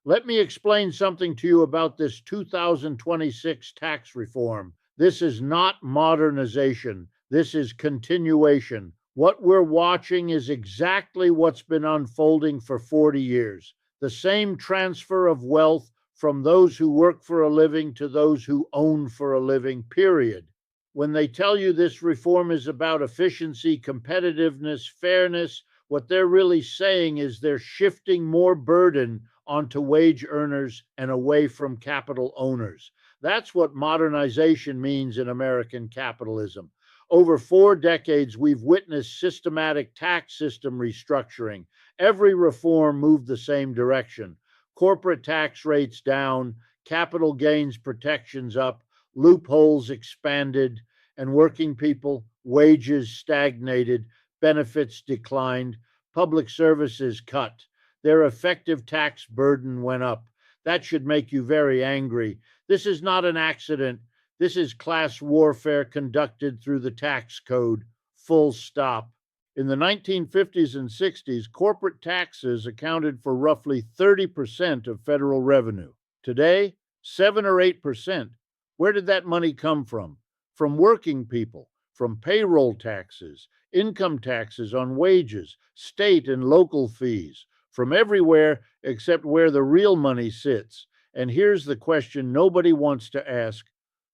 Let me explain something to you about this 2026 tax reform. This is not modernization. This is continuation. What we're watching is exactly what's been unfolding for 40 years. The same transfer of wealth from those who work for a living to those who own for a living, period. When they tell you this reform is about efficiency, competitiveness, fairness, what they're really saying is they're shifting more burden onto wage earners and away from capital owners. That's what modernization means in American capitalism. Over 4 decades, we've witnessed systematic tax system restructuring. Every reform moved the same direction. Corporate tax rates down, capital gains protections up, loopholes expanded, and working people, wages stagnated, benefits declined, public services cut. Their effective tax burden went up. That should make you very angry. This is not an accident. This is class warfare conducted through the tax code. Full stop. In the 1950s and 60s, corporate taxes accounted for roughly 30% of federal revenue. Today, 7 or 8%. Where did that money come from? From working people, from payroll taxes, income taxes on wages, state and local fees, from everywhere except where the real money sits. And here's the question nobody wants to ask.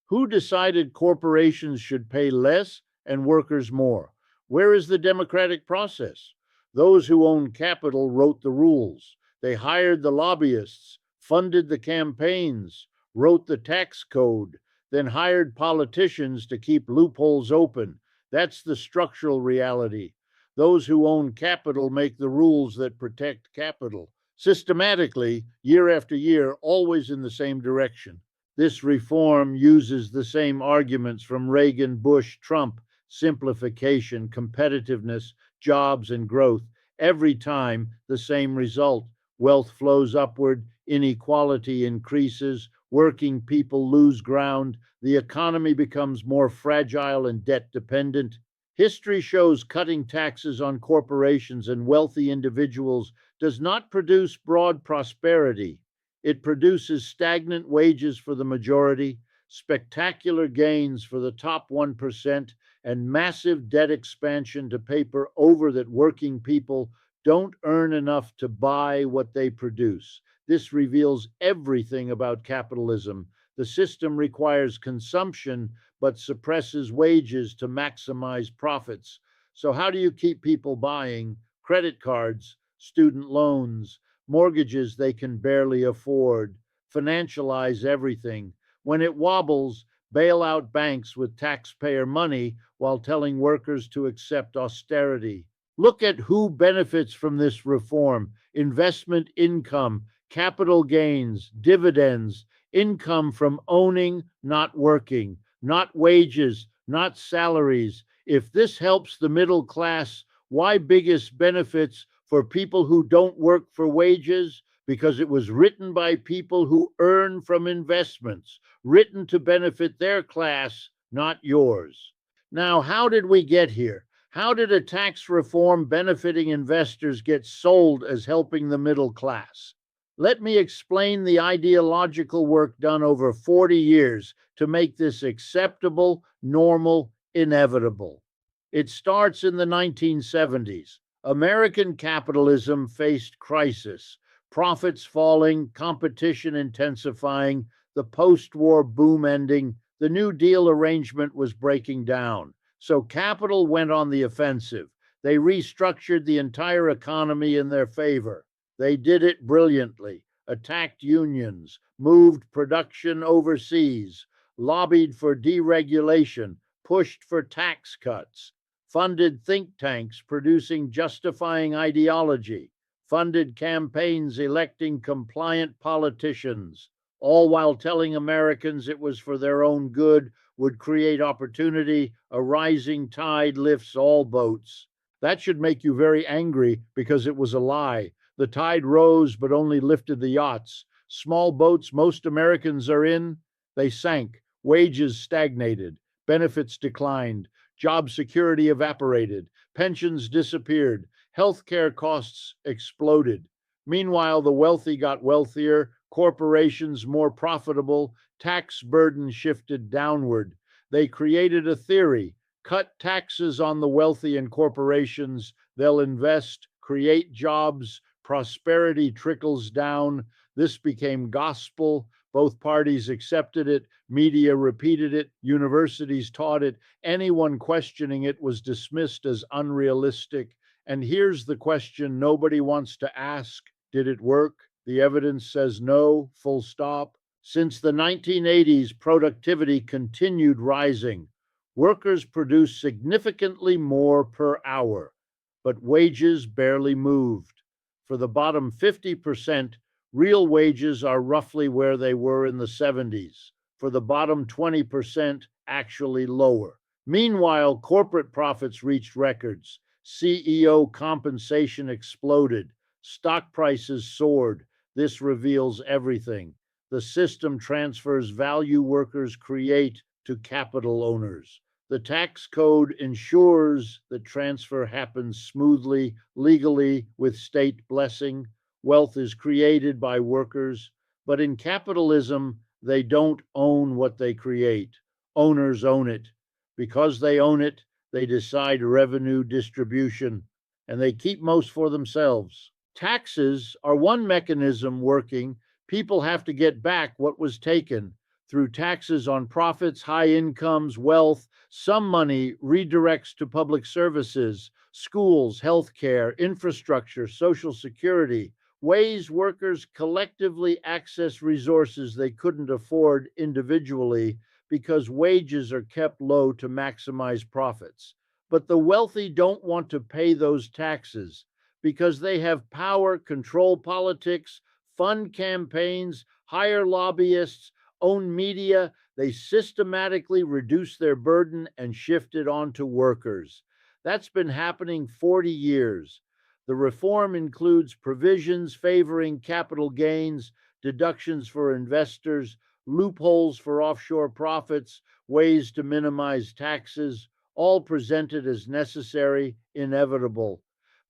Who decided corporations should pay less and workers more? Where is the democratic process? Those who own capital wrote the rules. They hired the lobbyists, funded the campaigns, wrote the tax code, then hired politicians to keep loopholes open. That's the structural reality. Those who own capital make the rules that protect capital. Systematically, year after year, always in the same direction. This reform uses the same arguments from Reagan, Bush, Trump: simplification, competitiveness, jobs, and growth. Every time, the same result. Wealth flows upward, inequality increases, working people lose ground, the economy becomes more fragile and debt dependent. History shows cutting taxes on corporations and wealthy individuals does not produce broad prosperity. It produces stagnant wages for the majority, spectacular gains for the top 1%, and massive debt expansion to paper over that working people don't earn enough to buy what they produce. This reveals everything about capitalism. The system requires consumption but suppresses wages to maximize profits. So, how do you keep people buying? Credit cards, student loans, mortgages they can barely afford, financialize everything. When it wobbles, bail out banks with taxpayer money while telling workers to accept austerity. Look at who benefits from this reform: investment income, capital gains, dividends, income from owning, not working, not wages, not salaries. If this helps the middle class, why biggest benefits for people who don't work for wages? Because it was written by people who earn from investments, written to benefit their class, not yours. Now, how did we get here? How did a tax reform benefiting investors get sold as helping the middle class? Let me explain the ideological work done over 40 years to make this acceptable, normal, inevitable. It starts in the 1970s. American capitalism faced crisis, profits falling, competition intensifying, the post-war boom ending, the New Deal arrangement was breaking down. So capital went on the offensive. They restructured the entire economy in their favor. They did it brilliantly, attacked unions, moved production overseas, lobbied for deregulation, pushed for tax cuts, funded think tanks producing justifying ideology, funded campaigns electing compliant politicians, all while telling Americans it was for their own good, would create opportunity, a rising tide lifts all boats. That should make you very angry because it was a lie. The tide rose but only lifted the yachts. Small boats most Americans are in, they sank. Wages stagnated. Benefits declined. Job security evaporated. Pensions disappeared. Healthcare costs exploded. Meanwhile, the wealthy got wealthier, corporations more profitable, tax burden shifted downward. They created a theory: cut taxes on the wealthy and corporations, they'll invest, create jobs, prosperity trickles down. This became gospel. Both parties accepted it, media repeated it, universities taught it. Anyone questioning it was dismissed as unrealistic. And here's the question nobody wants to ask: did it work? The evidence says no, full stop. Since the 1980s, productivity continued rising. Workers produced significantly more per hour, but wages barely moved. For the bottom 50%, real wages are roughly where they were in the 70s. For the bottom 20%, actually lower. Meanwhile, corporate profits reached records. CEO compensation exploded. Stock prices soared. This reveals everything. The system transfers value workers create to capital owners. The tax code ensures the transfer happens smoothly, legally, with state blessing. Wealth is created by workers, but in capitalism, they don't own what they create. Owners own it. Because they own it, they decide revenue distribution, and they keep most for themselves. Taxes are one mechanism working. People have to get back what was taken through taxes on profits, high incomes, wealth. Some money redirects to public services, schools, healthcare, infrastructure, social security, ways workers collectively access resources they couldn't afford individually because wages are kept low to maximize profits. But the wealthy don't want to pay those taxes because they have power, control politics, fund campaigns, hire lobbyists, own media. They systematically reduce their burden and shift it onto workers. That's been happening 40 years. The reform includes provisions favoring capital gains, deductions for investors, loopholes for offshore profits, ways to minimize taxes, all presented as necessary, inevitable.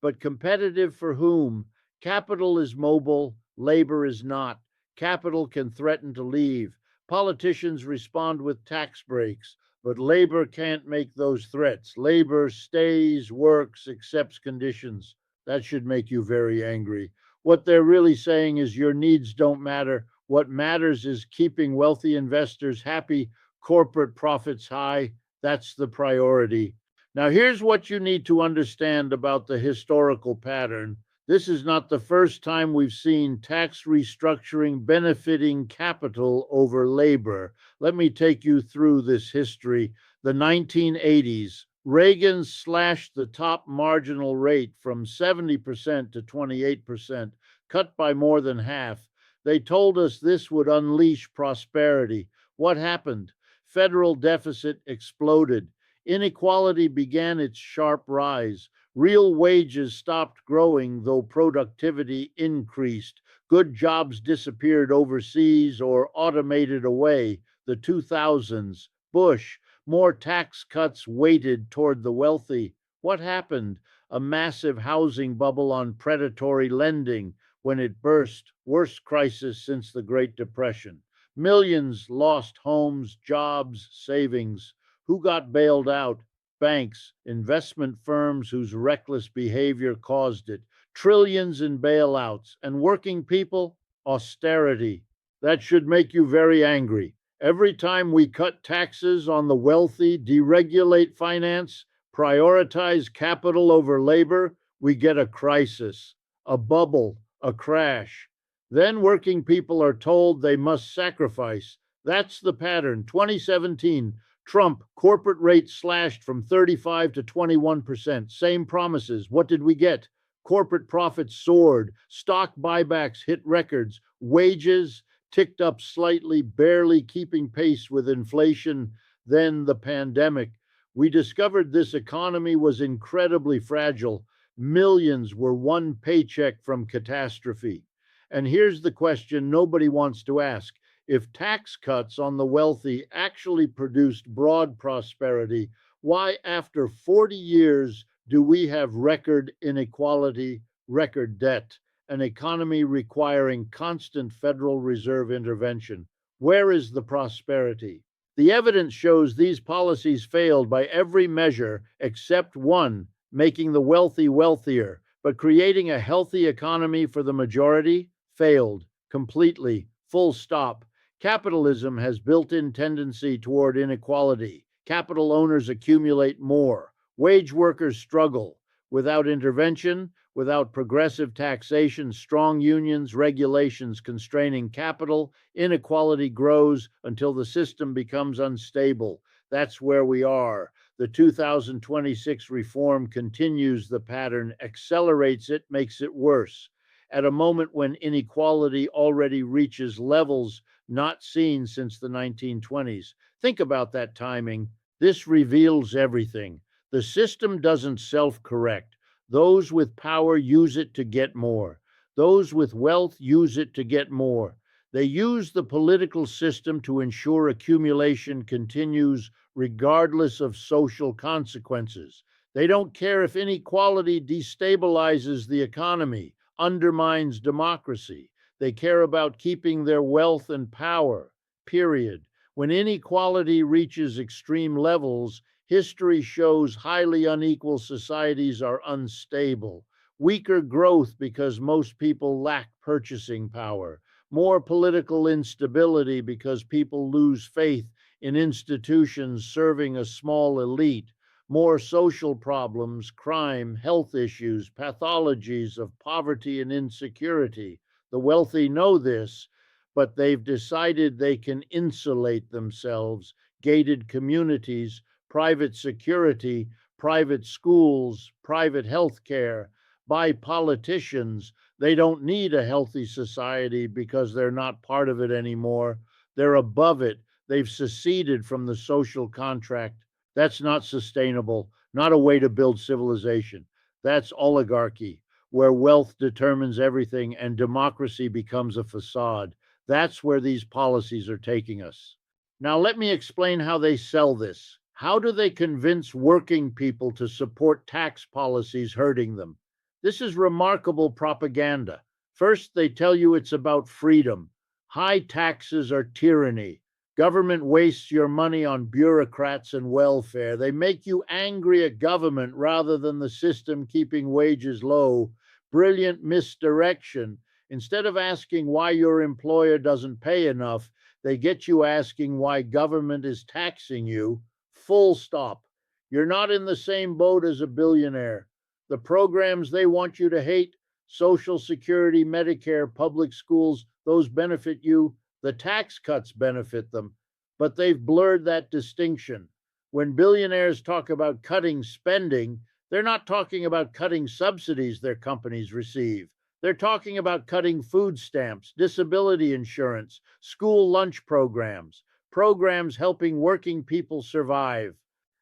But competitive for whom? Capital is mobile, labor is not. Capital can threaten to leave. Politicians respond with tax breaks, but labor can't make those threats. Labor stays, works, accepts conditions. That should make you very angry. What they're really saying is your needs don't matter. What matters is keeping wealthy investors happy, corporate profits high. That's the priority. Now, here's what you need to understand about the historical pattern. This is not the first time we've seen tax restructuring benefiting capital over labor. Let me take you through this history. The 1980s, Reagan slashed the top marginal rate from 70% to 28%, cut by more than half. They told us this would unleash prosperity. What happened? Federal deficit exploded. Inequality began its sharp rise. Real wages stopped growing, though productivity increased. Good jobs disappeared overseas or automated away. The 2000s, Bush, more tax cuts weighted toward the wealthy. What happened? A massive housing bubble on predatory lending. When it burst, worst crisis since the Great Depression. Millions lost homes, jobs, savings. Who got bailed out? Banks, investment firms whose reckless behavior caused it. Trillions in bailouts. And working people? Austerity. That should make you very angry. Every time we cut taxes on the wealthy, deregulate finance, prioritize capital over labor, we get a crisis, a bubble, a crash. Then working people are told they must sacrifice. That's the pattern. 2017, Trump, corporate rates slashed from 35 to 21%. Same promises. What did we get? Corporate profits soared. Stock buybacks hit records. Wages ticked up slightly, barely keeping pace with inflation. Then the pandemic. We discovered this economy was incredibly fragile. Millions were one paycheck from catastrophe. And here's the question nobody wants to ask. If tax cuts on the wealthy actually produced broad prosperity, why, after 40 years, do we have record inequality, record debt? an economy requiring constant Federal Reserve intervention. Where is the prosperity? The evidence shows these policies failed by every measure except one, making the wealthy wealthier, but creating a healthy economy for the majority failed completely. Full stop. Capitalism has built-in tendency toward inequality. Capital owners accumulate more. Wage workers struggle. Without intervention, without progressive taxation, strong unions, regulations constraining capital, inequality grows until the system becomes unstable. That's where we are. The 2026 reform continues the pattern, accelerates it, makes it worse. At a moment when inequality already reaches levels not seen since the 1920s. Think about that timing. This reveals everything. The system doesn't self correct. Those with power use it to get more. Those with wealth use it to get more. They use the political system to ensure accumulation continues regardless of social consequences. They don't care if inequality destabilizes the economy, undermines democracy. They care about keeping their wealth and power, period. When inequality reaches extreme levels, history shows highly unequal societies are unstable. Weaker growth because most people lack purchasing power. More political instability because people lose faith in institutions serving a small elite. More social problems, crime, health issues, pathologies of poverty and insecurity. The wealthy know this, but they've decided they can insulate themselves. Gated communities, private security, private schools, private health care, by politicians. They don't need a healthy society because they're not part of it anymore. They're above it. They've seceded from the social contract. That's not sustainable, not a way to build civilization. That's oligarchy, where wealth determines everything and democracy becomes a facade. That's where these policies are taking us. Now, let me explain how they sell this. How do they convince working people to support tax policies hurting them? This is remarkable propaganda. First, they tell you it's about freedom. High taxes are tyranny. Government wastes your money on bureaucrats and welfare. They make you angry at government rather than the system keeping wages low. Brilliant misdirection. Instead of asking why your employer doesn't pay enough, they get you asking why government is taxing you. Full stop. You're not in the same boat as a billionaire. The programs they want you to hate, Social Security, Medicare, public schools, those benefit you. The tax cuts benefit them, but they've blurred that distinction. When billionaires talk about cutting spending, they're not talking about cutting subsidies their companies receive. They're talking about cutting food stamps, disability insurance, school lunch programs, programs helping working people survive.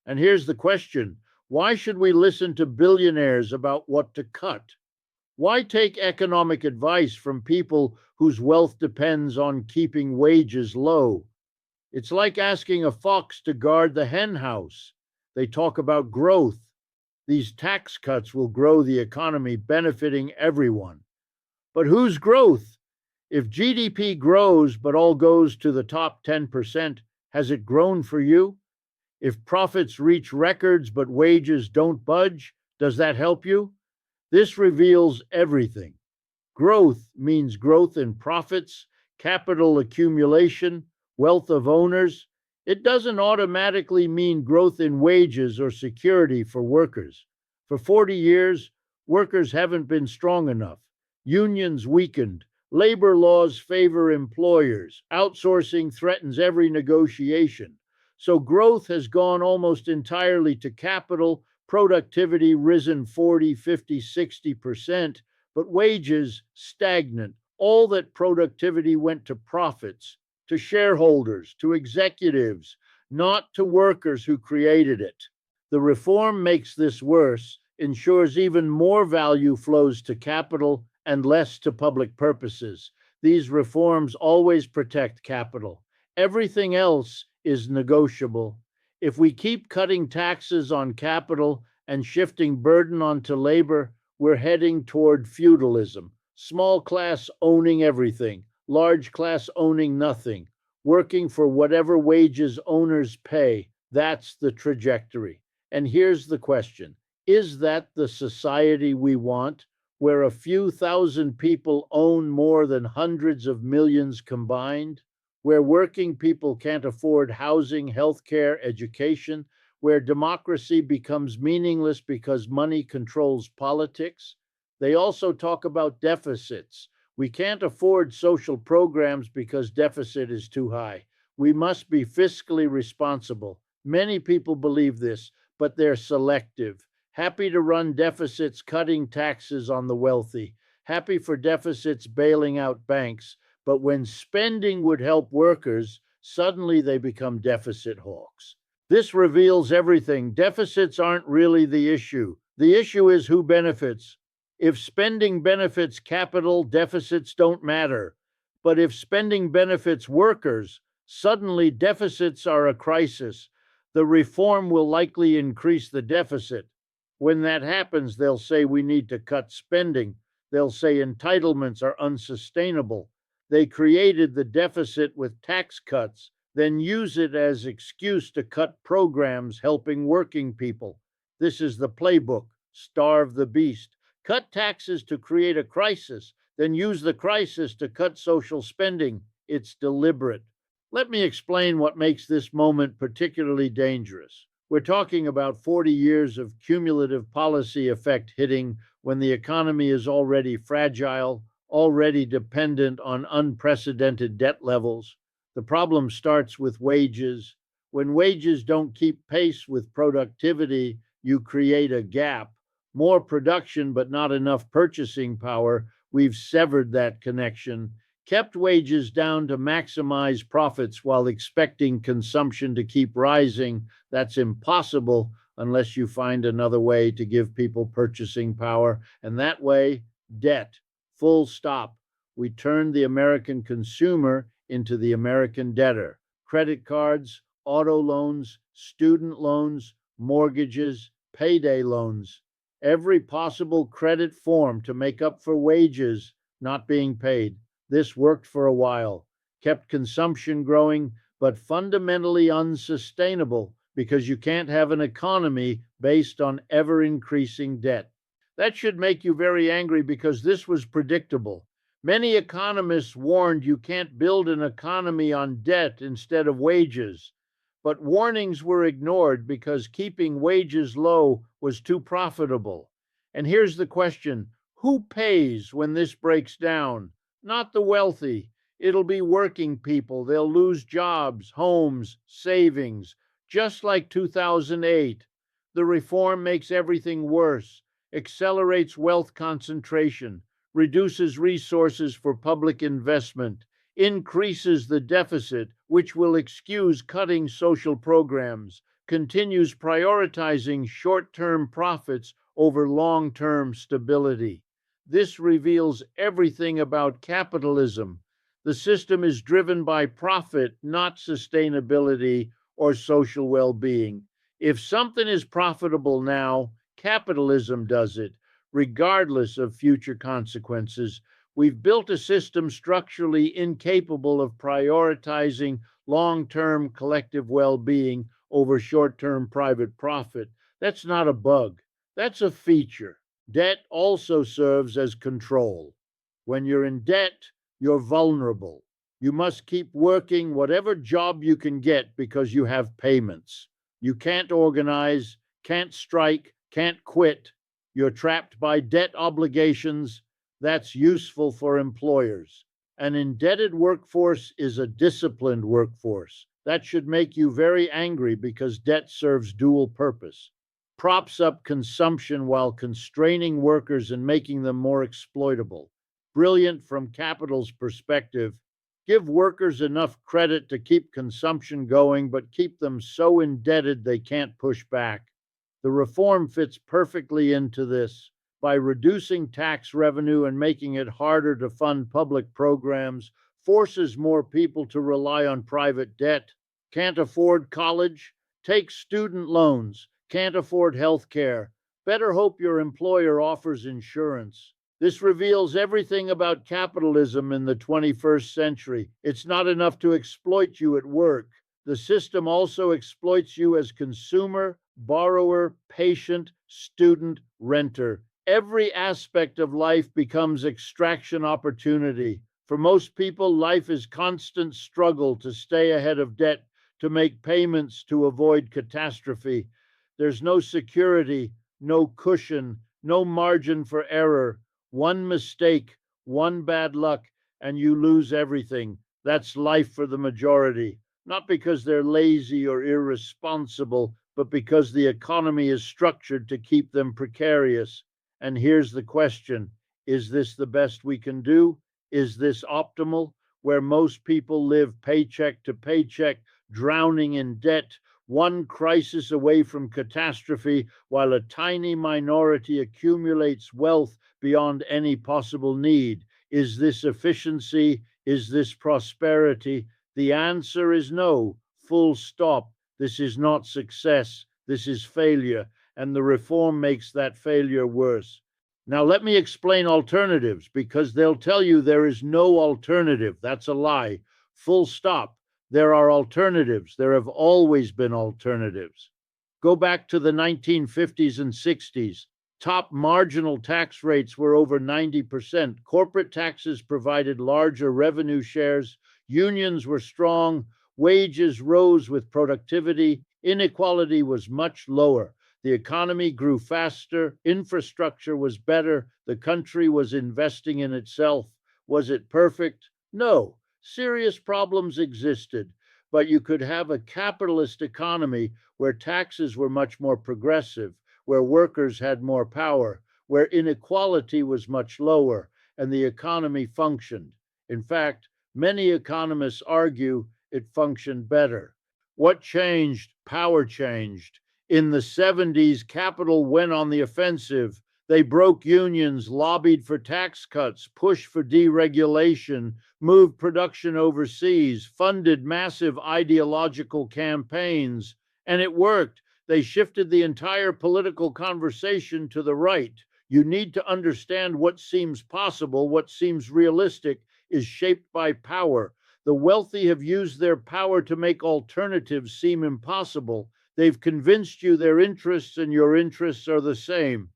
And here's the question: why should we listen to billionaires about what to cut? Why take economic advice from people whose wealth depends on keeping wages low? It's like asking a fox to guard the hen house. They talk about growth. These tax cuts will grow the economy, benefiting everyone. But whose growth? If GDP grows but all goes to the top 10%, has it grown for you? If profits reach records but wages don't budge, does that help you? This reveals everything. Growth means growth in profits, capital accumulation, wealth of owners. It doesn't automatically mean growth in wages or security for workers. For 40 years, workers haven't been strong enough. Unions weakened. Labor laws favor employers. Outsourcing threatens every negotiation. So growth has gone almost entirely to capital, productivity risen 40, 50, 60%, but wages stagnant. All that productivity went to profits, to shareholders, to executives, not to workers who created it. The reform makes this worse, ensures even more value flows to capital and less to public purposes. These reforms always protect capital. Everything else is negotiable. If we keep cutting taxes on capital and shifting burden onto labor, we're heading toward feudalism. Small class owning everything, large class owning nothing, working for whatever wages owners pay. That's the trajectory. And here's the question: is that the society we want, where a few thousand people own more than hundreds of millions combined? Where working people can't afford housing, healthcare, education? Where democracy becomes meaningless because money controls politics? They also talk about deficits. We can't afford social programs because deficit is too high. We must be fiscally responsible. Many people believe this, but they're selective. Happy to run deficits cutting taxes on the wealthy. Happy for deficits bailing out banks. But when spending would help workers, suddenly they become deficit hawks. This reveals everything. Deficits aren't really the issue. The issue is who benefits. If spending benefits capital, deficits don't matter. But if spending benefits workers, suddenly deficits are a crisis. The reform will likely increase the deficit. When that happens, they'll say we need to cut spending. They'll say entitlements are unsustainable. They created the deficit with tax cuts, then use it as excuse to cut programs helping working people. This is the playbook. Starve the beast. Cut taxes to create a crisis, then use the crisis to cut social spending. It's deliberate. Let me explain what makes this moment particularly dangerous. We're talking about 40 years of cumulative policy effect hitting when the economy is already fragile, already dependent on unprecedented debt levels. The problem starts with wages. When wages don't keep pace with productivity, you create a gap. More production, but not enough purchasing power. We've severed that connection, kept wages down to maximize profits while expecting consumption to keep rising. That's impossible unless you find another way to give people purchasing power. And that way, debt. Full stop. We turned the American consumer into the American debtor. Credit cards, auto loans, student loans, mortgages, payday loans. Every possible credit form to make up for wages not being paid. This worked for a while, kept consumption growing, but fundamentally unsustainable because you can't have an economy based on ever increasing debt. That should make you very angry because this was predictable. Many economists warned you can't build an economy on debt instead of wages. But warnings were ignored because keeping wages low was too profitable. And here's the question: who pays when this breaks down? Not the wealthy. It'll be working people. They'll lose jobs, homes, savings, just like 2008. The reform makes everything worse, accelerates wealth concentration, reduces resources for public investment, increases the deficit, which will excuse cutting social programs, continues prioritizing short-term profits over long-term stability. This reveals everything about capitalism. The system is driven by profit, not sustainability or social well-being. If something is profitable now, capitalism does it, regardless of future consequences. We've built a system structurally incapable of prioritizing long-term collective well-being over short-term private profit. That's not a bug. That's a feature. Debt also serves as control. When you're in debt, you're vulnerable. You must keep working whatever job you can get because you have payments. You can't organize, can't strike, can't quit. You're trapped by debt obligations. That's useful for employers. An indebted workforce is a disciplined workforce. That should make you very angry because debt serves dual purpose. Props up consumption while constraining workers and making them more exploitable. Brilliant from capital's perspective. Give workers enough credit to keep consumption going, but keep them so indebted they can't push back. The reform fits perfectly into this. By reducing tax revenue and making it harder to fund public programs, forces more people to rely on private debt. Can't afford college? Take student loans. Can't afford health care? Better hope your employer offers insurance. This reveals everything about capitalism in the 21st century. It's not enough to exploit you at work. The system also exploits you as consumer, borrower, patient, student, renter. Every aspect of life becomes extraction opportunity. For most people, life is constant struggle to stay ahead of debt, to make payments, to avoid catastrophe. There's no security, no cushion, no margin for error. One mistake, one bad luck, and you lose everything. That's life for the majority, not because they're lazy or irresponsible, but because the economy is structured to keep them precarious. And here's the question: is this the best we can do? Is this optimal? Where most people live paycheck to paycheck, drowning in debt, one crisis away from catastrophe, while a tiny minority accumulates wealth beyond any possible need. Is this efficiency? Is this prosperity? The answer is no, full stop. This is not success. This is failure, and the reform makes that failure worse. Now, let me explain alternatives, because they'll tell you there is no alternative. That's a lie. Full stop. There are alternatives. There have always been alternatives. Go back to the 1950s and 60s. Top marginal tax rates were over 90%. Corporate taxes provided larger revenue shares. Unions were strong. Wages rose with productivity. Inequality was much lower. The economy grew faster. Infrastructure was better. The country was investing in itself. Was it perfect? No. Serious problems existed, but you could have a capitalist economy where taxes were much more progressive, where workers had more power, where inequality was much lower, and the economy functioned. In fact, many economists argue it functioned better. What changed? Power changed. In the 70s, capital went on the offensive. They broke unions, lobbied for tax cuts, pushed for deregulation, moved production overseas, funded massive ideological campaigns, and it worked. They shifted the entire political conversation to the right. You need to understand what seems possible, what seems realistic, is shaped by power. The wealthy have used their power to make alternatives seem impossible. They've convinced you their interests and your interests are the same.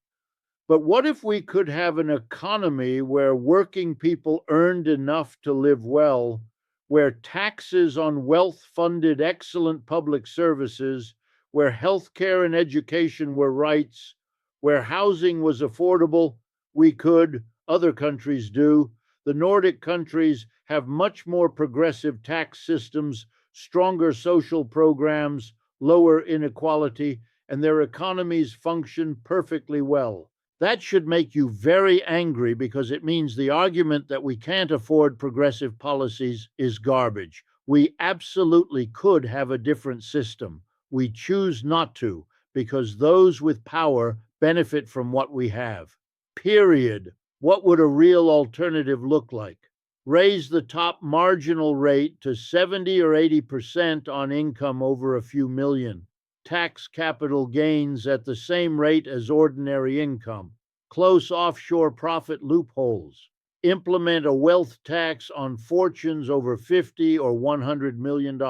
But what if we could have an economy where working people earned enough to live well, where taxes on wealth funded excellent public services, where healthcare and education were rights, where housing was affordable? We could, other countries do. The Nordic countries have much more progressive tax systems, stronger social programs, lower inequality, and their economies function perfectly well. That should make you very angry, because it means the argument that we can't afford progressive policies is garbage. We absolutely could have a different system. We choose not to, because those with power benefit from what we have. Period. What would a real alternative look like? Raise the top marginal rate to 70 or 80% on income over a few million. Tax capital gains at the same rate as ordinary income. Close offshore profit loopholes. Implement a wealth tax on fortunes over $50 or $100 million.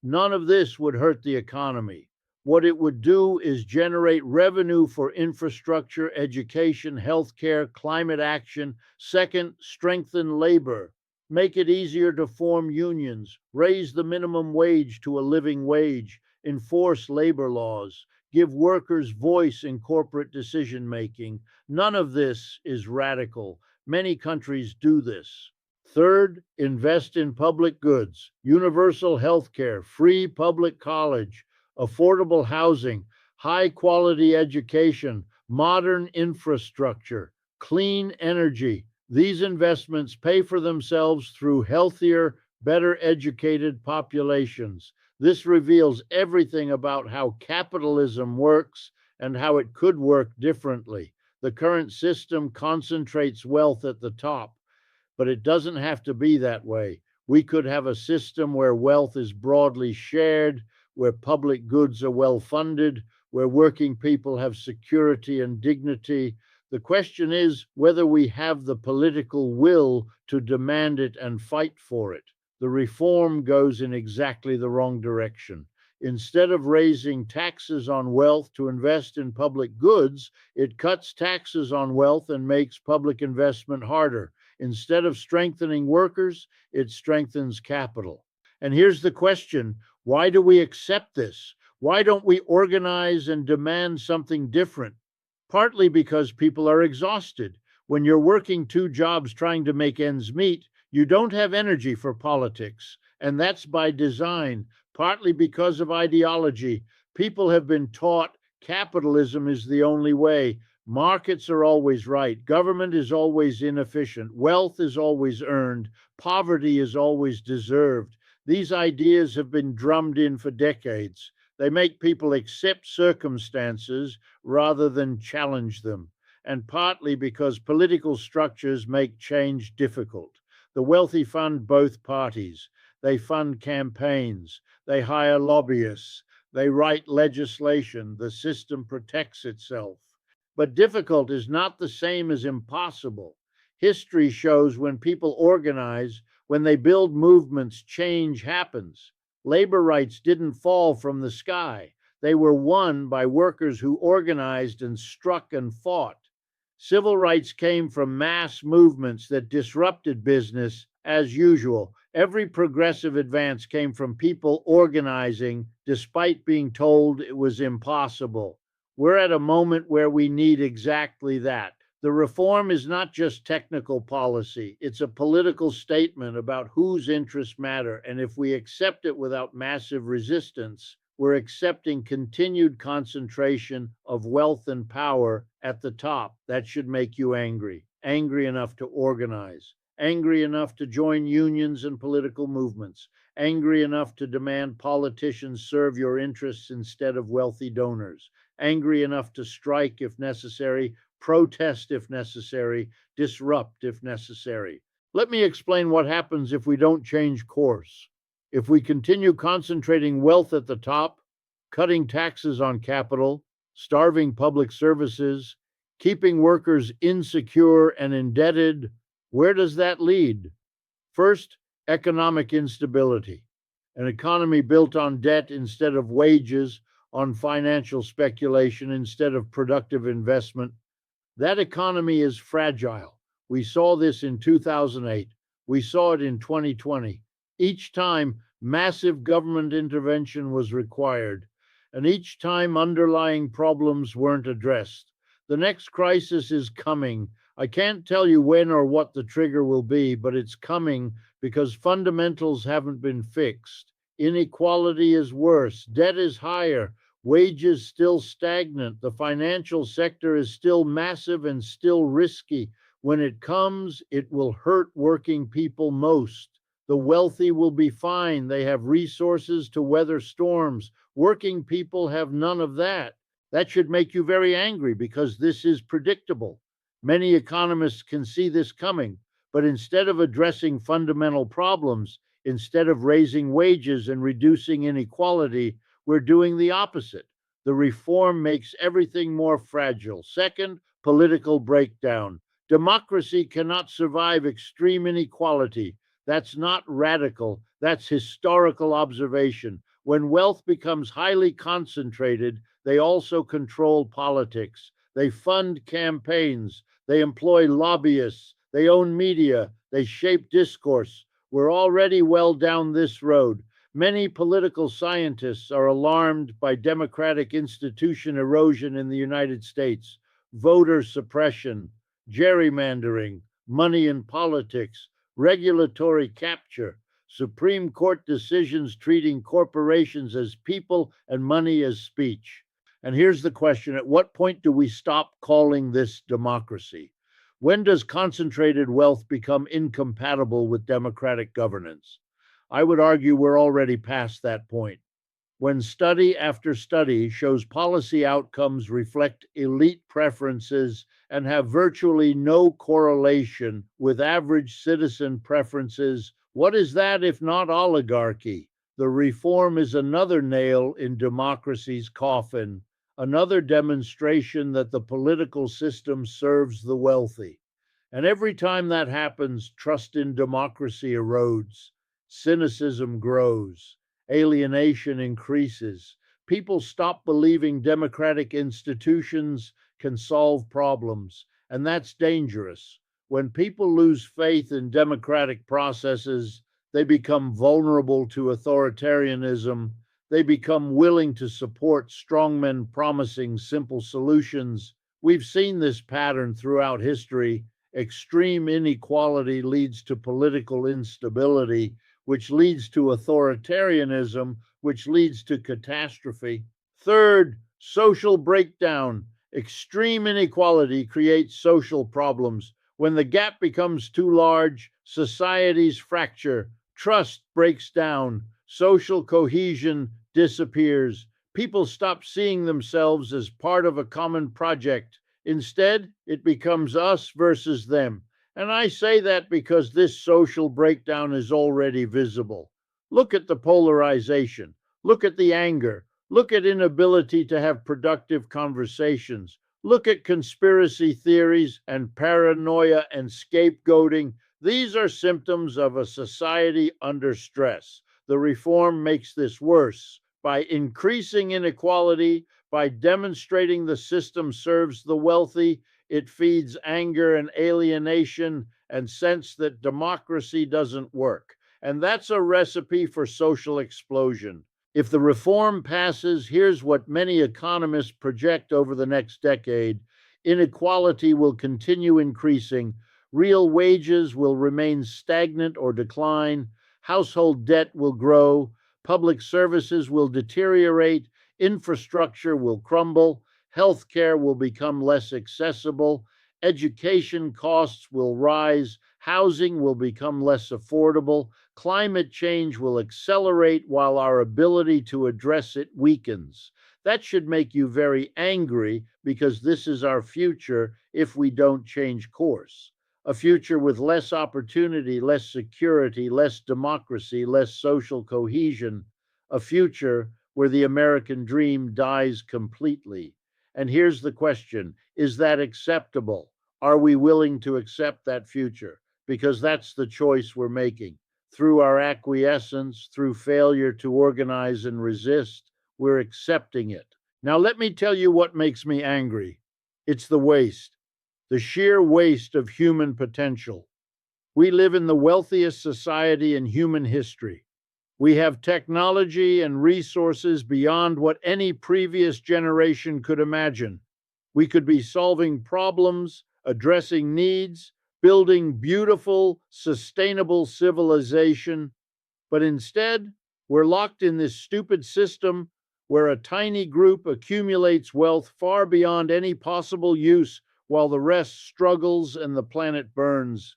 None of this would hurt the economy. What it would do is generate revenue for infrastructure, education, healthcare, climate action. Second, strengthen labor. Make it easier to form unions. Raise the minimum wage to a living wage. Enforce labor laws. Give workers voice in corporate decision-making. None of this is radical. Many countries do this. Third, invest in public goods. Universal health care, free public college, affordable housing, high-quality education, modern infrastructure, clean energy. These investments pay for themselves through healthier, better educated populations. This reveals everything about how capitalism works and how it could work differently. The current system concentrates wealth at the top, but it doesn't have to be that way. We could have a system where wealth is broadly shared, where public goods are well funded, where working people have security and dignity, The question is whether we have the political will to demand it and fight for it. The reform goes in exactly the wrong direction. Instead of raising taxes on wealth to invest in public goods, it cuts taxes on wealth and makes public investment harder. Instead of strengthening workers, it strengthens capital. And here's the question: why do we accept this? Why don't we organize and demand something different? Partly because people are exhausted. When you're working two jobs trying to make ends meet, you don't have energy for politics. And that's by design, partly because of ideology. People have been taught capitalism is the only way. Markets are always right. Government is always inefficient. Wealth is always earned. Poverty is always deserved. These ideas have been drummed in for decades. They make people accept circumstances rather than challenge them, and partly because political structures make change difficult. The wealthy fund both parties. They fund campaigns. They hire lobbyists. They write legislation. The system protects itself. But difficult is not the same as impossible. History shows when people organize, when they build movements, change happens. Labor rights didn't fall from the sky. They were won by workers who organized and struck and fought. Civil rights came from mass movements that disrupted business as usual. Every progressive advance came from people organizing despite being told it was impossible. We're at a moment where we need exactly that. The reform is not just technical policy, it's a political statement about whose interests matter, and if we accept it without massive resistance, we're accepting continued concentration of wealth and power at the top. That should make you angry, angry enough to organize, angry enough to join unions and political movements, angry enough to demand politicians serve your interests instead of wealthy donors, angry enough to strike if necessary, protest if necessary, disrupt if necessary. Let me explain what happens if we don't change course. If we continue concentrating wealth at the top, cutting taxes on capital, starving public services, keeping workers insecure and indebted, where does that lead? First, economic instability. An economy built on debt instead of wages, on financial speculation instead of productive investment. That economy is fragile. We saw this in 2008. We saw it in 2020. Each time, massive government intervention was required, and each time underlying problems weren't addressed. The next crisis is coming. I can't tell you when or what the trigger will be, but it's coming because fundamentals haven't been fixed. Inequality is worse, debt is higher, wages still stagnant, the financial sector is still massive and still risky. When it comes, it will hurt working people most. The wealthy will be fine. They have resources to weather storms. Working people have none of that. That should make you very angry because this is predictable. Many economists can see this coming, but instead of addressing fundamental problems, instead of raising wages and reducing inequality, we're doing the opposite. The reform makes everything more fragile. Second, political breakdown. Democracy cannot survive extreme inequality. That's not radical, that's historical observation. When wealth becomes highly concentrated, they also control politics. They fund campaigns, they employ lobbyists, they own media, they shape discourse. We're already well down this road. Many political scientists are alarmed by democratic institution erosion in the United States, voter suppression, gerrymandering, money in politics, regulatory capture, Supreme Court decisions treating corporations as people and money as speech. And here's the question: at what point do we stop calling this democracy? When does concentrated wealth become incompatible with democratic governance? I would argue we're already past that point. When study after study shows policy outcomes reflect elite preferences and have virtually no correlation with average citizen preferences, what is that if not oligarchy? The reform is another nail in democracy's coffin. another demonstration that the political system serves the wealthy. And every time that happens, trust in democracy erodes, cynicism grows, alienation increases. People stop believing democratic institutions can solve problems, and that's dangerous. When people lose faith in democratic processes, they become vulnerable to authoritarianism. They become willing to support strongmen promising simple solutions. We've seen this pattern throughout history. Extreme inequality leads to political instability, which leads to authoritarianism, which leads to catastrophe. Third, social breakdown. Extreme inequality creates social problems. When the gap becomes too large, societies fracture, trust breaks down, social cohesion disappears. People stop seeing themselves as part of a common project. Instead, it becomes us versus them. And I say that because this social breakdown is already visible. Look at the polarization. Look at the anger. Look at inability to have productive conversations. Look at conspiracy theories and paranoia and scapegoating. These are symptoms of a society under stress. The reform makes this worse by increasing inequality, by demonstrating the system serves the wealthy. It feeds anger and alienation and sense that democracy doesn't work. And that's a recipe for social explosion. If the reform passes, here's what many economists project over the next decade: inequality will continue increasing, real wages will remain stagnant or decline, household debt will grow, public services will deteriorate, infrastructure will crumble, healthcare will become less accessible, education costs will rise, housing will become less affordable, climate change will accelerate while our ability to address it weakens. That should make you very angry because this is our future if we don't change course. A future with less opportunity, less security, less democracy, less social cohesion, a future where the American dream dies completely. And here's the question: is that acceptable? Are we willing to accept that future? Because that's the choice we're making. Through our acquiescence, through failure to organize and resist, we're accepting it. Now, let me tell you what makes me angry. It's the waste, the sheer waste of human potential. We live in the wealthiest society in human history. We have technology and resources beyond what any previous generation could imagine. We could be solving problems, addressing needs, building beautiful, sustainable civilization, but instead, we're locked in this stupid system where a tiny group accumulates wealth far beyond any possible use while the rest struggles and the planet burns.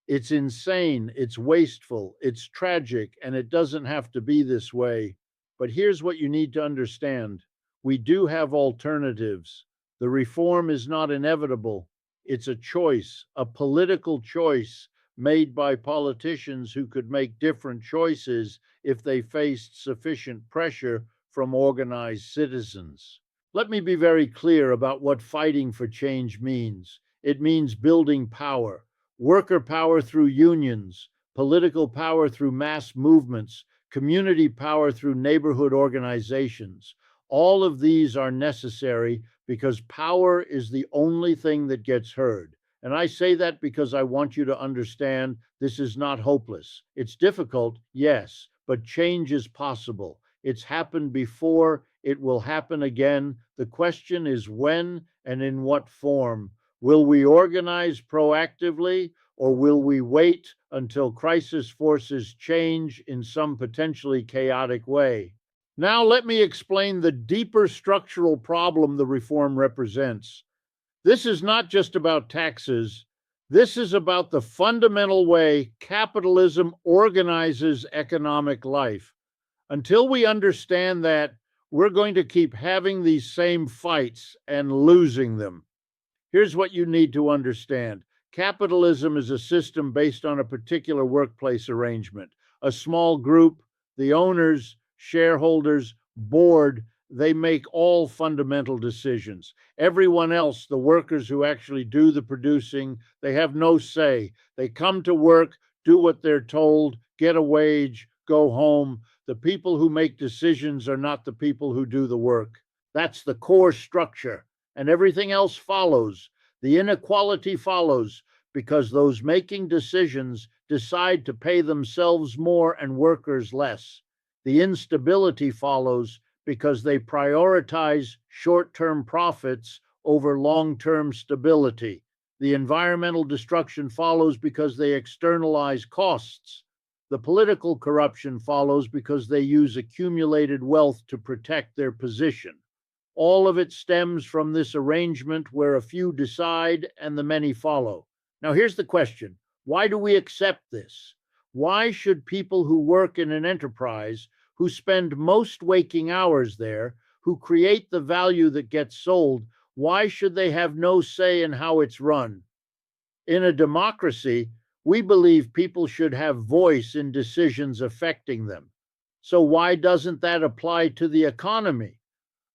It's insane, it's wasteful, it's tragic, and it doesn't have to be this way. But here's what you need to understand: we do have alternatives. The reform is not inevitable, it's a choice, a political choice made by politicians who could make different choices if they faced sufficient pressure from organized citizens. Let me be very clear about what fighting for change means. It means building power. Worker power through unions, political power through mass movements, community power through neighborhood organizations. All of these are necessary because power is the only thing that gets heard. And I say that because I want you to understand this is not hopeless. It's difficult, yes, but change is possible. It's happened before, it will happen again. The question is when and in what form. Will we organize proactively, or will we wait until crisis forces change in some potentially chaotic way? Now, let me explain the deeper structural problem the reform represents. This is not just about taxes. This is about the fundamental way capitalism organizes economic life. Until we understand that, we're going to keep having these same fights and losing them. Here's what you need to understand. Capitalism is a system based on a particular workplace arrangement. A small group, the owners, shareholders, board, they make all fundamental decisions. Everyone else, the workers who actually do the producing, they have no say. They come to work, do what they're told, get a wage, go home. The people who make decisions are not the people who do the work. That's the core structure, and everything else follows. The inequality follows because those making decisions decide to pay themselves more and workers less. The instability follows because they prioritize short-term profits over long-term stability. The environmental destruction follows because they externalize costs. The political corruption follows because they use accumulated wealth to protect their position. All of it stems from this arrangement where a few decide and the many follow. Now, here's the question. Why do we accept this? Why should people who work in an enterprise, who spend most waking hours there, who create the value that gets sold, why should they have no say in how it's run? In a democracy, we believe people should have voice in decisions affecting them. So why doesn't that apply to the economy?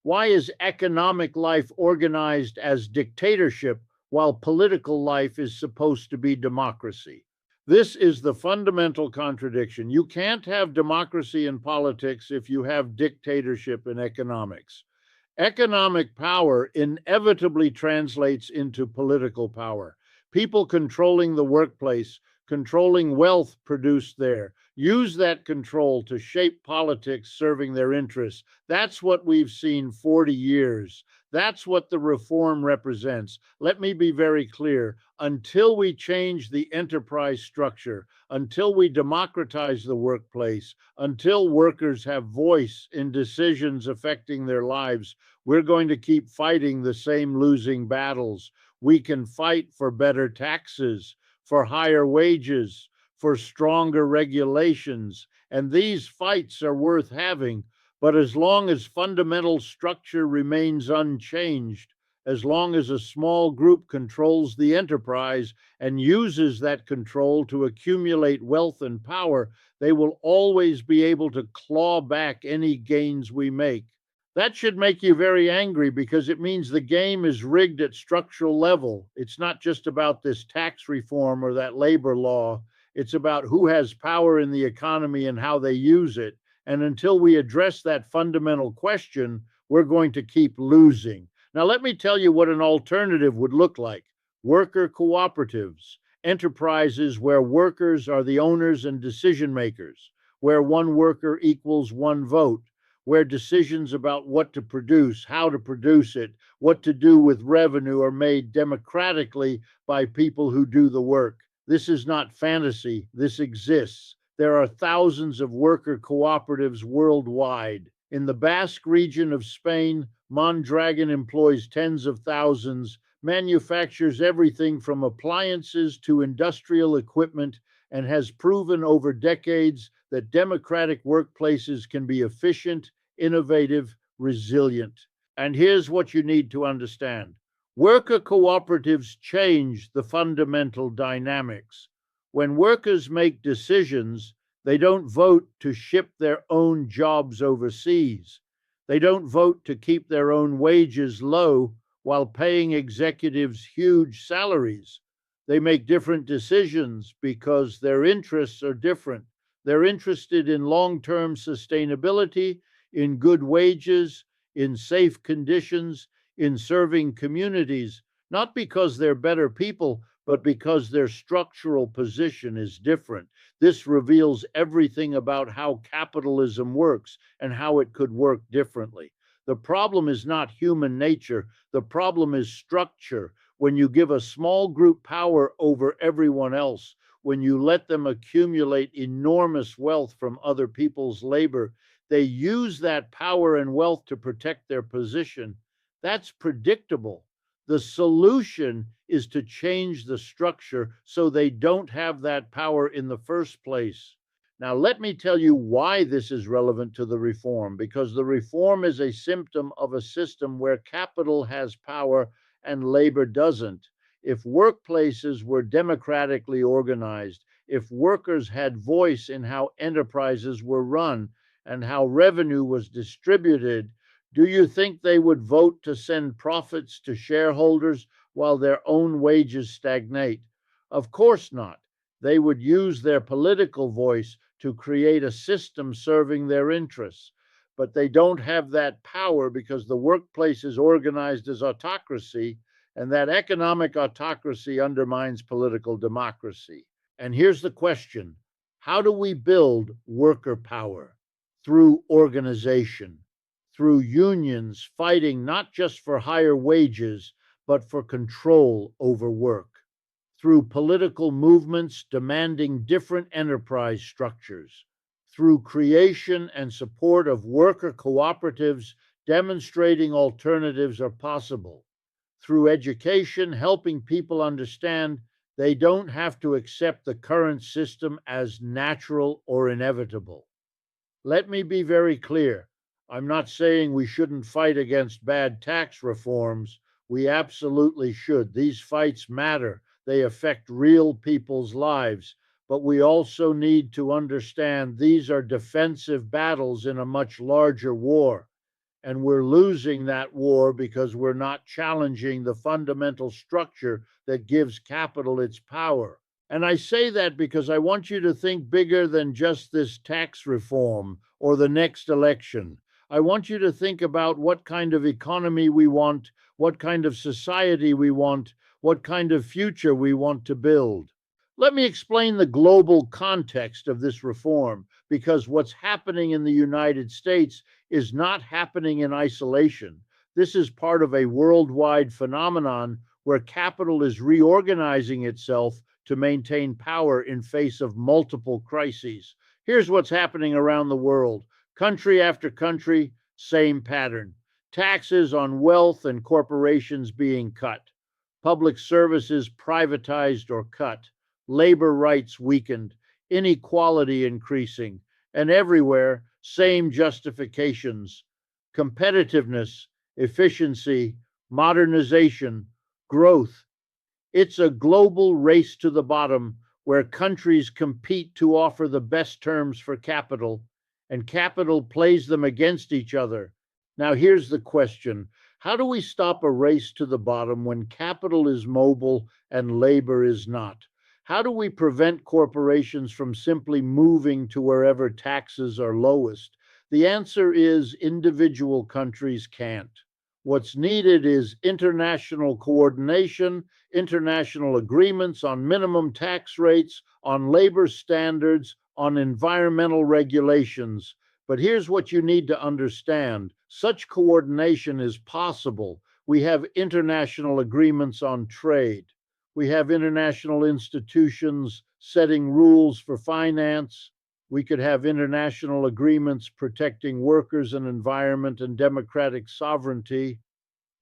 Why is economic life organized as dictatorship while political life is supposed to be democracy? This is the fundamental contradiction. You can't have democracy in politics if you have dictatorship in economics. Economic power inevitably translates into political power. People controlling the workplace, controlling wealth produced there, use that control to shape politics serving their interests. That's what we've seen 40 years. That's what the reform represents. Let me be very clear. Until we change the enterprise structure, until we democratize the workplace, until workers have voice in decisions affecting their lives, we're going to keep fighting the same losing battles. We can fight for better taxes, for higher wages, for stronger regulations, and these fights are worth having. But as long as fundamental structure remains unchanged, as long as a small group controls the enterprise and uses that control to accumulate wealth and power, they will always be able to claw back any gains we make. That should make you very angry because it means the game is rigged at structural level. It's not just about this tax reform or that labor law. It's about who has power in the economy and how they use it. And until we address that fundamental question, we're going to keep losing. Now, let me tell you what an alternative would look like. Worker cooperatives, enterprises where workers are the owners and decision makers, where one worker equals one vote, where decisions about what to produce, how to produce it, what to do with revenue are made democratically by people who do the work. This is not fantasy. This exists. There are thousands of worker cooperatives worldwide. In the Basque region of Spain, Mondragon employs tens of thousands, manufactures everything from appliances to industrial equipment, and has proven over decades that democratic workplaces can be efficient, innovative, resilient. And here's what you need to understand. Worker cooperatives change the fundamental dynamics. When workers make decisions, they don't vote to ship their own jobs overseas. They don't vote to keep their own wages low while paying executives huge salaries. They make different decisions because their interests are different. They're interested in long-term sustainability, in good wages, in safe conditions, in serving communities, not because they're better people, but because their structural position is different. This reveals everything about how capitalism works and how it could work differently. The problem is not human nature. The problem is structure. When you give a small group power over everyone else, when you let them accumulate enormous wealth from other people's labor, they use that power and wealth to protect their position. That's predictable. The solution is to change the structure so they don't have that power in the first place. Now, let me tell you why this is relevant to the reform, because the reform is a symptom of a system where capital has power and labor doesn't. If workplaces were democratically organized, if workers had voice in how enterprises were run and how revenue was distributed, Do you think they would vote to send profits to shareholders while their own wages stagnate? Of course not. They would use their political voice to create a system serving their interests. But they don't have that power because the workplace is organized as autocracy, and that economic autocracy undermines political democracy. And here's the question: how do we build worker power? Through organization, through unions fighting not just for higher wages, but for control over work, through political movements demanding different enterprise structures, through creation and support of worker cooperatives demonstrating alternatives are possible, through education helping people understand they don't have to accept the current system as natural or inevitable. Let me be very clear. I'm not saying we shouldn't fight against bad tax reforms. We absolutely should. These fights matter. They affect real people's lives. But we also need to understand these are defensive battles in a much larger war. And we're losing that war because we're not challenging the fundamental structure that gives capital its power. And I say that because I want you to think bigger than just this tax reform or the next election. I want you to think about what kind of economy we want, what kind of society we want, what kind of future we want to build. Let me explain the global context of this reform, because what's happening in the United States is not happening in isolation. This is part of a worldwide phenomenon where capital is reorganizing itself to maintain power in face of multiple crises. Here's what's happening around the world. Country after country, same pattern. Taxes on wealth and corporations being cut. Public services privatized or cut. Labor rights weakened. Inequality increasing. And everywhere, same justifications: competitiveness, efficiency, modernization, growth. It's a global race to the bottom where countries compete to offer the best terms for capital, and capital plays them against each other. Now, here's the question: how do we stop a race to the bottom when capital is mobile and labor is not? How do we prevent corporations from simply moving to wherever taxes are lowest? The answer is individual countries can't. What's needed is international coordination, international agreements on minimum tax rates, on labor standards, on environmental regulations. But here's what you need to understand: such coordination is possible. We have international agreements on trade. We have international institutions setting rules for finance. We could have international agreements protecting workers and environment and democratic sovereignty.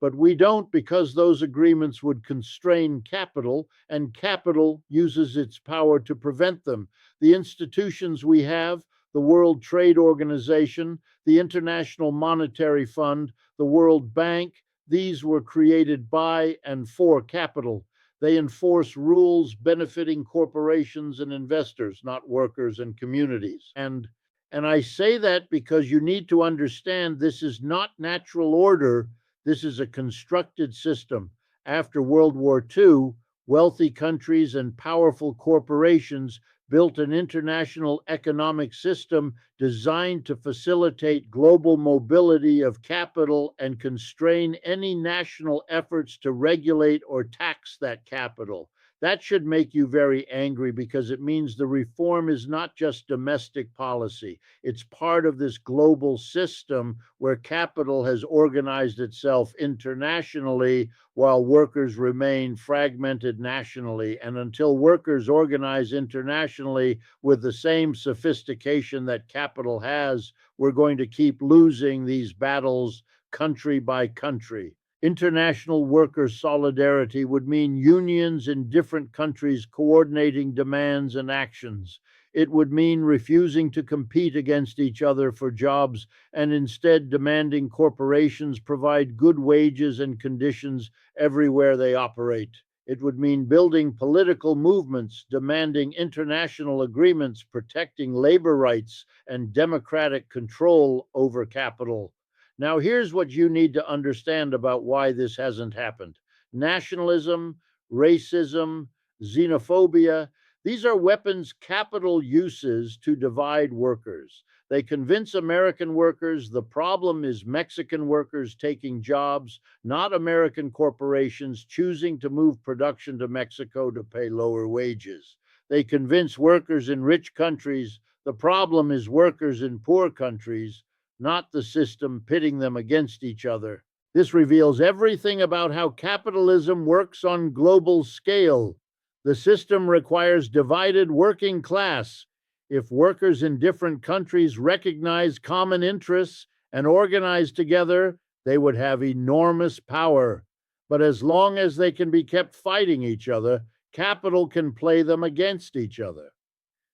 But we don't, because those agreements would constrain capital, and capital uses its power to prevent them. The institutions we have, the World Trade Organization, the International Monetary Fund, the World Bank, these were created by and for capital. They enforce rules benefiting corporations and investors, not workers and communities. And I say that because you need to understand this is not natural order. This is a constructed system. After World War II, wealthy countries and powerful corporations built an international economic system designed to facilitate global mobility of capital and constrain any national efforts to regulate or tax that capital. That should make you very angry, because it means the reform is not just domestic policy. It's part of this global system where capital has organized itself internationally while workers remain fragmented nationally. And until workers organize internationally with the same sophistication that capital has, we're going to keep losing these battles country by country. International worker solidarity would mean unions in different countries coordinating demands and actions. It would mean refusing to compete against each other for jobs and instead demanding corporations provide good wages and conditions everywhere they operate. It would mean building political movements demanding international agreements protecting labor rights and democratic control over capital. Now, here's what you need to understand about why this hasn't happened. Nationalism, racism, xenophobia, these are weapons capital uses to divide workers. They convince American workers the problem is Mexican workers taking jobs, not American corporations choosing to move production to Mexico to pay lower wages. They convince workers in rich countries the problem is workers in poor countries, not the system pitting them against each other. This reveals everything about how capitalism works on global scale. The system requires divided working class. If workers in different countries recognize common interests and organize together, they would have enormous power. But as long as they can be kept fighting each other, capital can play them against each other.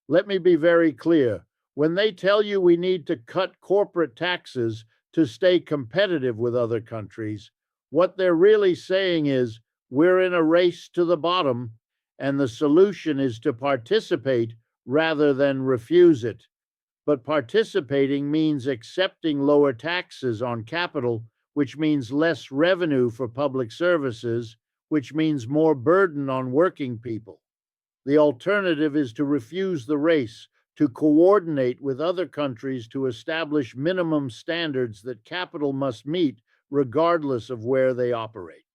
Let me be very clear. When they tell you we need to cut corporate taxes to stay competitive with other countries, what they're really saying is we're in a race to the bottom, and the solution is to participate rather than refuse it. But participating means accepting lower taxes on capital, which means less revenue for public services, which means more burden on working people. The alternative is to refuse the race, to coordinate with other countries to establish minimum standards that capital must meet regardless of where they operate.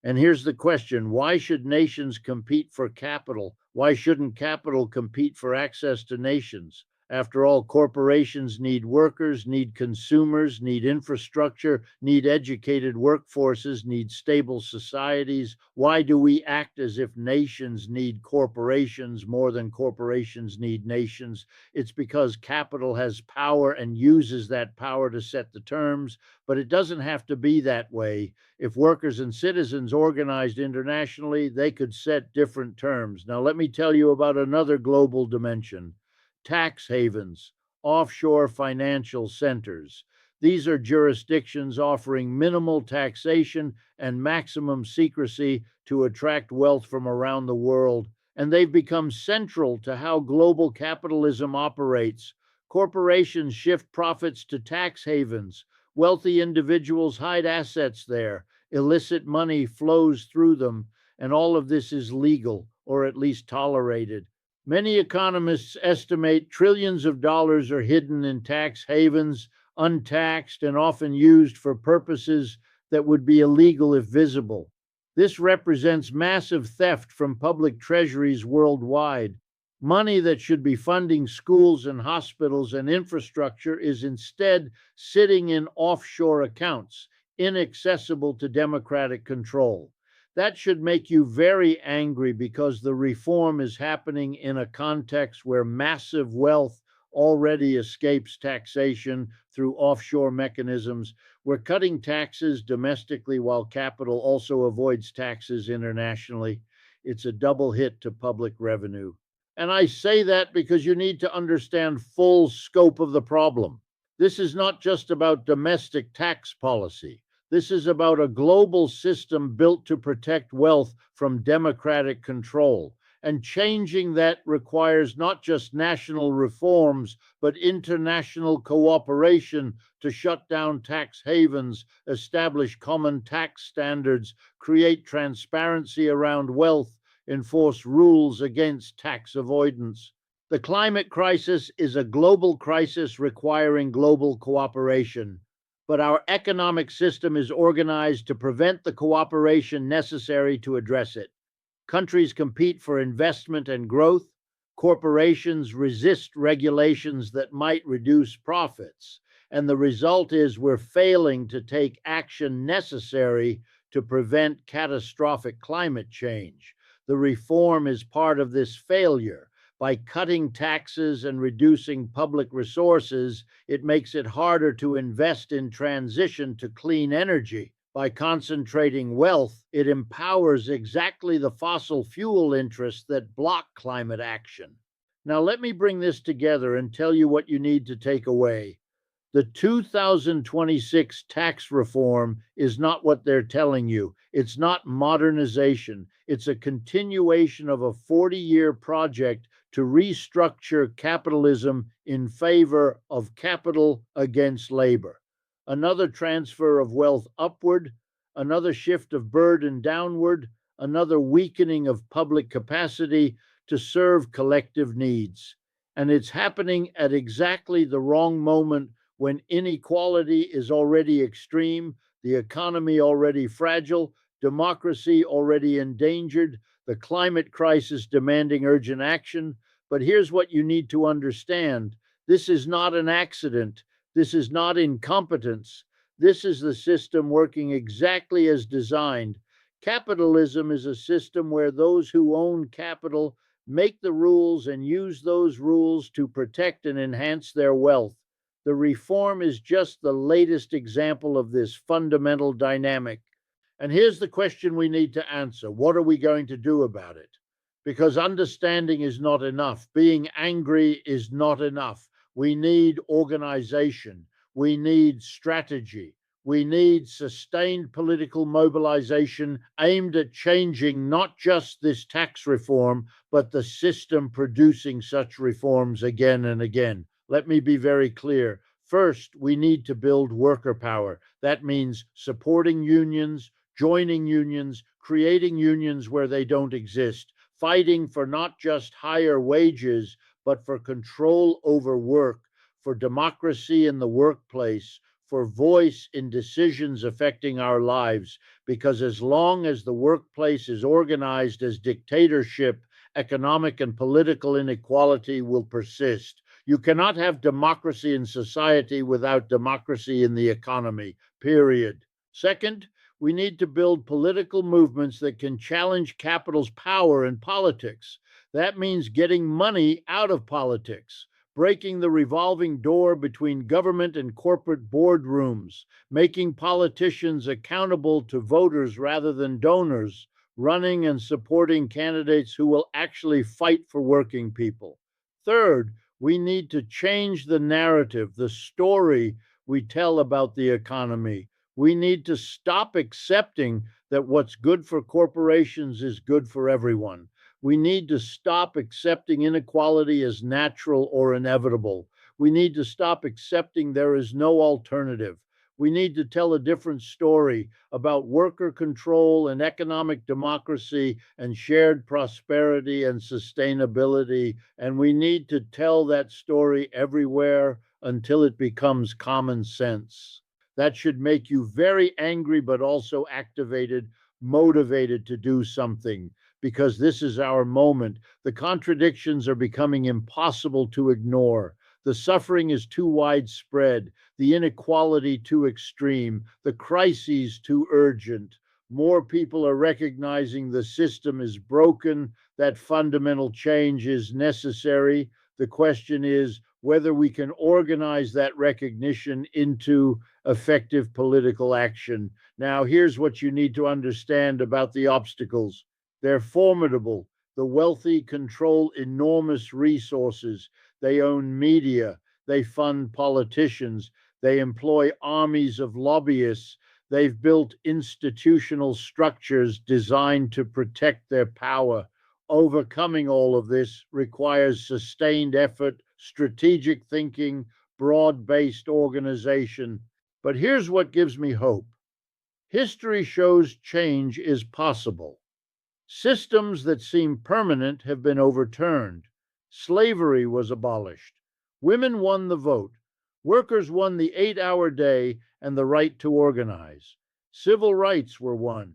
And here's the question: why should nations compete for capital? Why shouldn't capital compete for access to nations? After all, corporations need workers, need consumers, need infrastructure, need educated workforces, need stable societies. Why do we act as if nations need corporations more than corporations need nations? It's because capital has power and uses that power to set the terms, but it doesn't have to be that way. If workers and citizens organized internationally, they could set different terms. Now, let me tell you about another global dimension: tax havens, offshore financial centers. These are jurisdictions offering minimal taxation and maximum secrecy to attract wealth from around the world, and they've become central to how global capitalism operates. Corporations shift profits to tax havens. Wealthy individuals hide assets there. Illicit money flows through them, and all of this is legal, or at least tolerated. Many economists estimate trillions of dollars are hidden in tax havens, untaxed, and often used for purposes that would be illegal if visible. This represents massive theft from public treasuries worldwide. Money that should be funding schools and hospitals and infrastructure is instead sitting in offshore accounts, inaccessible to democratic control. That should make you very angry because the reform is happening in a context where massive wealth already escapes taxation through offshore mechanisms. We're cutting taxes domestically while capital also avoids taxes internationally. It's a double hit to public revenue. And I say that because you need to understand full scope of the problem. This is not just about domestic tax policy. This is about a global system built to protect wealth from democratic control. And changing that requires not just national reforms, but international cooperation to shut down tax havens, establish common tax standards, create transparency around wealth, enforce rules against tax avoidance. The climate crisis is a global crisis requiring global cooperation, but our economic system is organized to prevent the cooperation necessary to address it. Countries compete for investment and growth. Corporations resist regulations that might reduce profits. And the result is we're failing to take action necessary to prevent catastrophic climate change. The reform is part of this failure. By cutting taxes and reducing public resources, it makes it harder to invest in transition to clean energy. By concentrating wealth, it empowers exactly the fossil fuel interests that block climate action. Now, let me bring this together and tell you what you need to take away. The 2026 tax reform is not what they're telling you. It's not modernization. It's a continuation of a 40-year project to restructure capitalism in favor of capital against labor. another transfer of wealth upward, another shift of burden downward, another weakening of public capacity to serve collective needs. And it's happening at exactly the wrong moment when inequality is already extreme, the economy already fragile, democracy already endangered, the climate crisis demanding urgent action. But here's what you need to understand: this is not an accident. This is not incompetence. This is the system working exactly as designed. Capitalism is a system where those who own capital make the rules and use those rules to protect and enhance their wealth. The reform is just the latest example of this fundamental dynamic. And here's the question we need to answer: what are we going to do about it? Because understanding is not enough, being angry is not enough. We need organization, we need strategy, we need sustained political mobilization aimed at changing not just this tax reform, but the system producing such reforms again and again. Let me be very clear. First, we need to build worker power. That means supporting unions, joining unions, creating unions where they don't exist, fighting for not just higher wages, but for control over work, for democracy in the workplace, for voice in decisions affecting our lives. Because as long as the workplace is organized as dictatorship, economic and political inequality will persist. You cannot have democracy in society without democracy in the economy, period. Second, we need to build political movements that can challenge capital's power in politics. That means getting money out of politics, breaking the revolving door between government and corporate boardrooms, making politicians accountable to voters rather than donors, running and supporting candidates who will actually fight for working people. Third, we need to change the narrative, the story we tell about the economy. We need to stop accepting that what's good for corporations is good for everyone. We need to stop accepting inequality as natural or inevitable. We need to stop accepting there is no alternative. We need to tell a different story about worker control and economic democracy and shared prosperity and sustainability. And we need to tell that story everywhere until it becomes common sense. That should make you very angry, but also activated, motivated to do something, because this is our moment. The contradictions are becoming impossible to ignore. The suffering is too widespread, the inequality too extreme, the crises too urgent. More people are recognizing the system is broken, that fundamental change is necessary. The question is whether we can organize that recognition into effective political action. Now, here's what you need to understand about the obstacles: they're formidable. The wealthy control enormous resources. They own media. They fund politicians. They employ armies of lobbyists. They've built institutional structures designed to protect their power. Overcoming all of this requires sustained effort, strategic thinking, broad based organization. But here's what gives me hope: history shows change is possible. Systems that seem permanent have been overturned. Slavery was abolished. Women won the vote. Workers won the 8-hour day and the right to organize. Civil rights were won.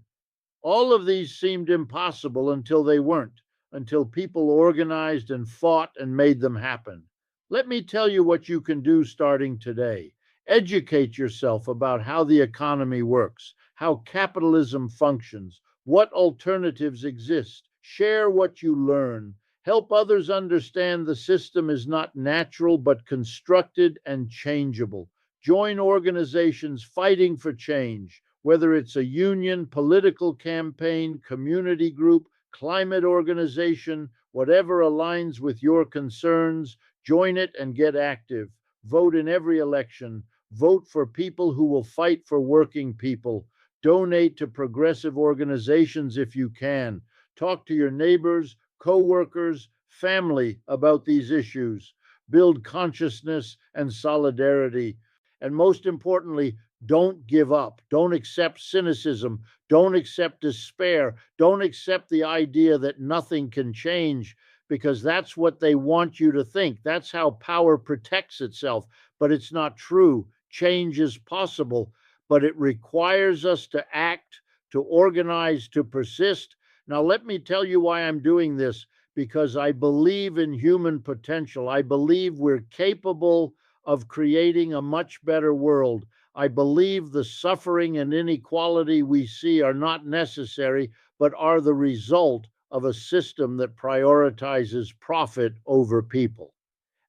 All of these seemed impossible until they weren't, until people organized and fought and made them happen. Let me tell you what you can do starting today. Educate yourself about how the economy works, how capitalism functions, what alternatives exist. Share what you learn. Help others understand the system is not natural but constructed and changeable. Join organizations fighting for change, whether it's a union, political campaign, community group, climate organization, whatever aligns with your concerns. Join it and get active. Vote in every election. Vote for people who will fight for working people. Donate to progressive organizations if you can. Talk to your neighbors, co-workers, family about these issues. Build consciousness and solidarity. And most importantly, don't give up. Don't accept cynicism. Don't accept despair. Don't accept the idea that nothing can change, because that's what they want you to think. That's how power protects itself. But it's not true. Change is possible, but it requires us to act, to organize, to persist. Now, let me tell you why I'm doing this, because I believe in human potential. I believe we're capable of creating a much better world. I believe the suffering and inequality we see are not necessary, but are the result of a system that prioritizes profit over people.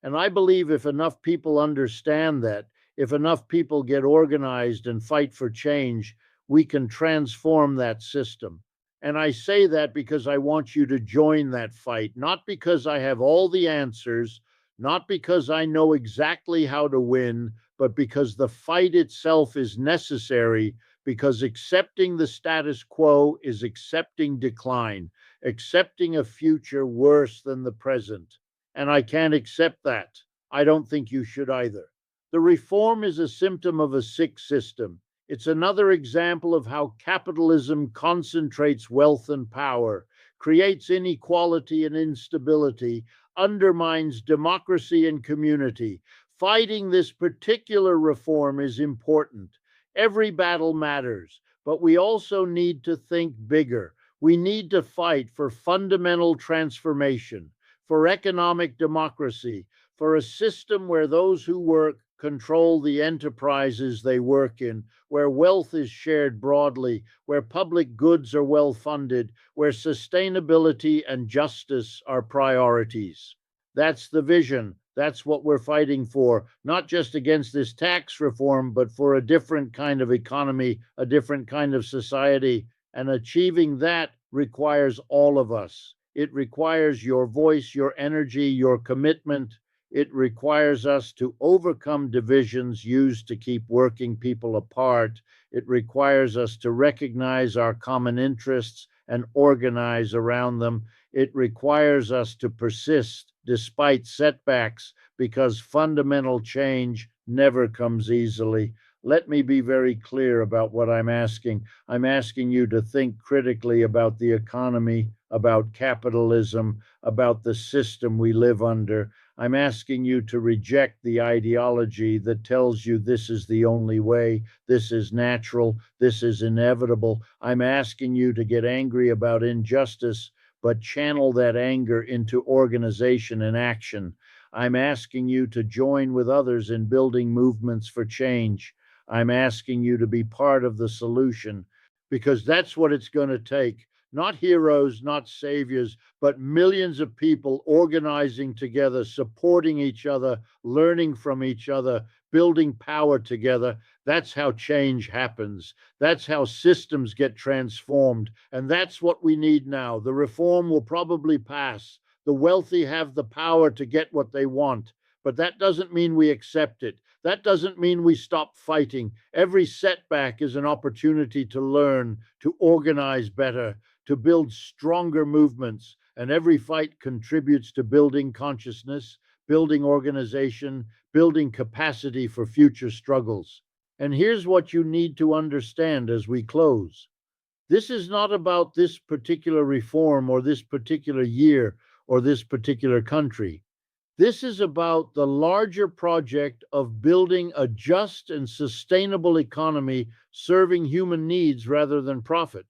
And I believe if enough people understand that, if enough people get organized and fight for change, we can transform that system. And I say that because I want you to join that fight, not because I have all the answers, not because I know exactly how to win, but because the fight itself is necessary, because accepting the status quo is accepting decline, accepting a future worse than the present. And I can't accept that. I don't think you should either. The reform is a symptom of a sick system. It's another example of how capitalism concentrates wealth and power, creates inequality and instability, undermines democracy and community. Fighting this particular reform is important. Every battle matters, but we also need to think bigger. We need to fight for fundamental transformation, for economic democracy, for a system where those who work control the enterprises they work in, where wealth is shared broadly, where public goods are well funded, where sustainability and justice are priorities. That's the vision. That's what we're fighting for, not just against this tax reform, but for a different kind of economy, a different kind of society. And achieving that requires all of us. It requires your voice, your energy, your commitment. It requires us to overcome divisions used to keep working people apart. It requires us to recognize our common interests and organize around them. It requires us to persist despite setbacks, because fundamental change never comes easily. Let me be very clear about what I'm asking. I'm asking you to think critically about the economy, about capitalism, about the system we live under. I'm asking you to reject the ideology that tells you this is the only way, this is natural, this is inevitable. I'm asking you to get angry about injustice, but channel that anger into organization and action. I'm asking you to join with others in building movements for change. I'm asking you to be part of the solution, because that's what it's going to take. Not heroes, not saviors, but millions of people organizing together, supporting each other, learning from each other, building power together. That's how change happens. That's how systems get transformed. And that's what we need now. The reform will probably pass. The wealthy have the power to get what they want. But that doesn't mean we accept it. That doesn't mean we stop fighting. Every setback is an opportunity to learn, to organize better, to build stronger movements. And every fight contributes to building consciousness, building organization, building capacity for future struggles. And here's what you need to understand as we close. This is not about this particular reform or this particular year or this particular country. This is about the larger project of building a just and sustainable economy serving human needs rather than profit.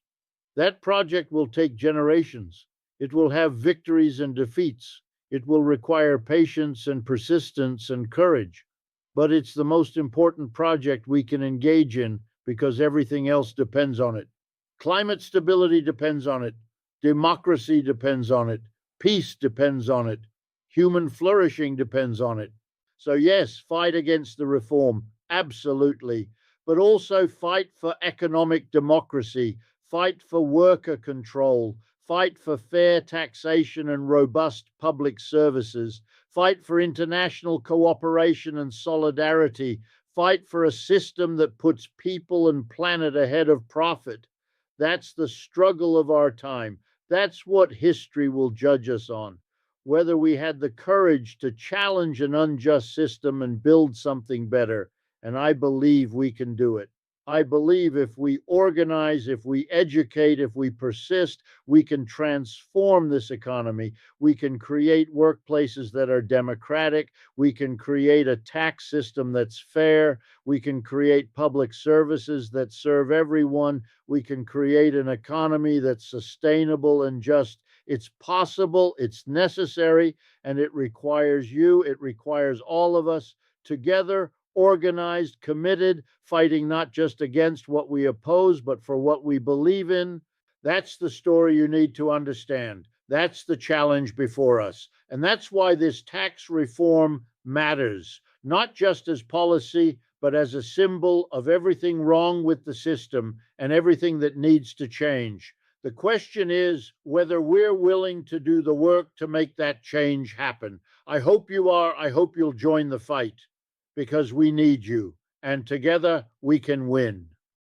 That project will take generations. It will have victories and defeats. It will require patience and persistence and courage. But it's the most important project we can engage in, because everything else depends on it. Climate stability depends on it. Democracy depends on it. Peace depends on it. Human flourishing depends on it. So, yes, fight against the reform, absolutely, but also fight for economic democracy, fight for worker control, fight for fair taxation and robust public services, fight for international cooperation and solidarity, fight for a system that puts people and planet ahead of profit. That's the struggle of our time. That's what history will judge us on. Whether we had the courage to challenge an unjust system and build something better. and I believe we can do it. I believe if we organize, if we educate, if we persist, we can transform this economy. We can create workplaces that are democratic. We can create a tax system that's fair. We can create public services that serve everyone. We can create an economy that's sustainable and just. It's possible, it's necessary, and it requires you, it requires all of us together, organized, committed, fighting not just against what we oppose, but for what we believe in. That's the story you need to understand. That's the challenge before us. And that's why this tax reform matters, not just as policy, but as a symbol of everything wrong with the system and everything that needs to change. The question is whether we're willing to do the work to make that change happen. I hope you are. I hope you'll join the fight because we need you, and together we can win.